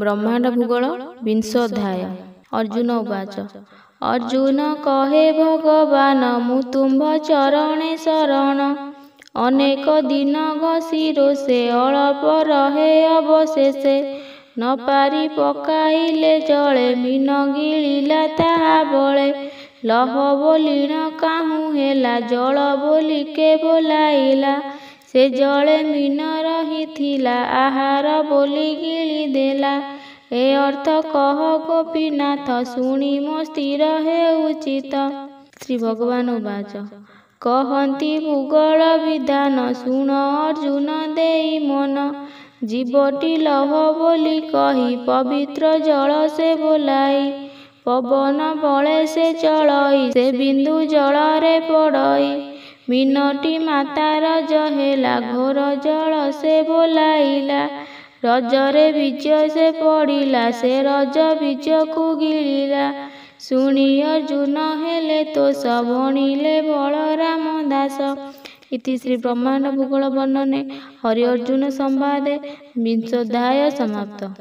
ब्रह्मांड भूगोल विंशोऽध्याय। अर्जुन उवाच। अर्जुन कहे भगवान मु तुम्भ चरणे शरण। अनेक दिन घसी रोषे अल्प रहे अवशेषे। न पारि पकाइले जले मीन गिलिला ताहा बळे। लह बोलीण काहू हेला जल बोलिके बोलाइला। से जले मीन रहिथिला आहार बोली गिली देला। ए अर्थ कह गोपीनाथ शुणी मो स्थिर हेउचित। श्री भगवान उवाच। कहन्ति भूगोल विधान शुण अर्जुन देई मन। जीवटी लह बोली कही पवित्र जल से बोलाई। पवन बळे से चलई से बिंदु जलरे पड़ई। मीनटी माता रज हेला घोर जल से बोलाइला। रजरे बीज से पड़िला से रज बीज को गिलिला। शुणी अर्जुन हेले तोष भणिले बलराम दास। इति श्री ब्रह्मांड भूगोल वर्णने हरि अर्जुन संवादे विंशोऽध्याय समाप्त।